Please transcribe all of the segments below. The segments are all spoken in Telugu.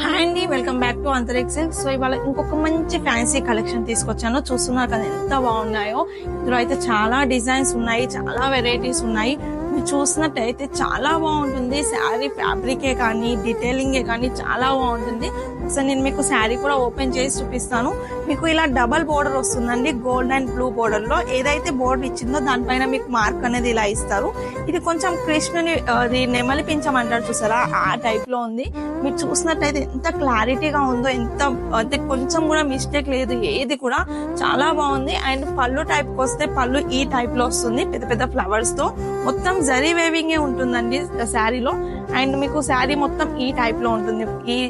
హాయ్ అండి, వెల్కమ్ బ్యాక్ టు అంతరిక్ష. సో ఇవాళ ఇంకొక మంచి ఫ్యాన్సీ కలెక్షన్ తీసుకొచ్చాను. చూస్తున్నారు కదా ఎంత బాగున్నాయో. ఇందులో అయితే చాలా డిజైన్స్ ఉన్నాయి, చాలా వెరైటీస్ ఉన్నాయి. మీరు చూసినట్టయితే చాలా బాగుంటుంది. శారీ ఫ్యాబ్రికే కానీ డీటెయిలింగే కానీ చాలా బాగుంటుంది. ఒకసారి నేను మీకు శారీ కూడా ఓపెన్ చేసి చూపిస్తాను. మీకు ఇలా డబల్ బోర్డర్ వస్తుందండి, గోల్డ్ అండ్ బ్లూ బోర్డర్ లో. ఏదైతే బోర్డర్ ఇచ్చిందో దానిపైన మీకు మార్క్ అనేది ఇలా ఇస్తారు. ఇది కొంచెం కృష్ణుని నెమలి పించమంటారు చూసారా, ఆ టైప్ లో ఉంది. మీరు చూసినట్టయితే ఎంత క్లారిటీగా ఉందో, ఎంత అంటే కొంచెం కూడా మిస్టేక్ లేదు, ఏది కూడా చాలా బాగుంది. అండ్ పళ్ళు టైప్ కి వస్తే పళ్ళు ఈ టైప్ లో వస్తుంది, పెద్ద పెద్ద ఫ్లవర్స్ తో. మొత్తం జరీ వేవింగ్ ఉంటుందండి శారీలో. అండ్ మీకు శారీ మొత్తం ఈ టైప్ లో ఉంటుంది.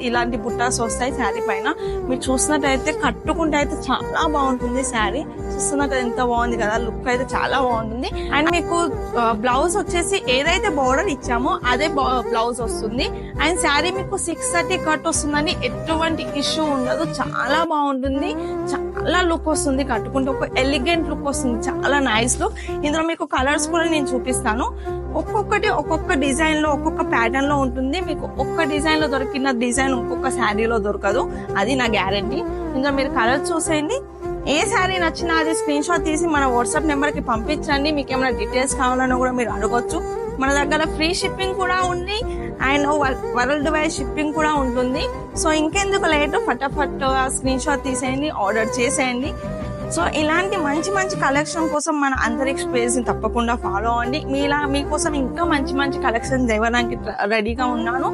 ఇలాంటి బుట్టాస్ వస్తాయి శారీ పైన. మీరు చూసినట్టయితే కట్టుకుంటే అయితే చాలా బాగుంటుంది శారీ. చూస్తున్నట్టు ఎంత బాగుంది కదా, లుక్ అయితే చాలా బాగుంటుంది. అండ్ మీకు బ్లౌజ్ వచ్చేసి ఏదైతే బోర్డర్ ఇచ్చామో అదే బ్లౌజ్ వస్తుంది. అండ్ శారీ మీకు 630 కట్ వస్తుందని ఎటువంటి ఇష్యూ ఉండదు, చాలా బాగుంటుంది. చాలా లుక్ వస్తుంది, కట్టుకుంటే ఒక ఎలిగెంట్ లుక్ వస్తుంది, చాలా నైస్ లుక్. ఇందులో మీకు కలర్స్ కూడా నేను చూపిస్తాను. ఒక్కొక్కటి ఒక్కొక్క డిజైన్ లో ఒక్కొక్క ప్యాటర్న్ లో ఉంటుంది. మీకు ఒక్క డిజైన్ లో దొరికిన డిజైన్ ఇంకొక శారీలో దొరకదు, అది నా గ్యారంటీ. ఇందులో మీరు కలర్ చూసేయండి. ఏ శారీ నచ్చినా అది స్క్రీన్ షాట్ తీసి మన వాట్సాప్ నెంబర్ కి పంపించండి. మీకు ఏమైనా డీటెయిల్స్ కావాలన్నా కూడా మీరు అడగొచ్చు. మన దగ్గర ఫ్రీ షిప్పింగ్ కూడా ఉంది అండ్ వరల్డ్ వైడ్ షిప్పింగ్ కూడా ఉంటుంది. సో ఇంకెందుకు లేటు, ఫటాఫట్ స్క్రీన్ షాట్ తీసేయండి, ఆర్డర్ చేసేయండి. సో ఇలాంటి మంచి మంచి కలెక్షన్ కోసం మన అంతరిక్ష పేజ్ ని తప్పకుండా ఫాలో అవ్వండి. మీకోసం ఇంకా మంచి మంచి కలెక్షన్ ఇవ్వడానికి రెడీగా ఉన్నాను.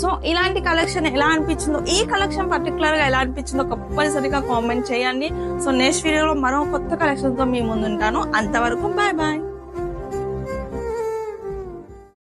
సో ఇలాంటి కలెక్షన్ ఎలా అనిపించిందో, ఈ కలెక్షన్ పర్టికులర్ గా ఎలా అనిపించిందో కంపల్సరీగా కామెంట్ చేయండి. సో నెక్స్ట్ వీడియోలో మరో కొత్త కలెక్షన్ తో మీ ముందుంటాను. అంతవరకు బాయ్ బాయ్.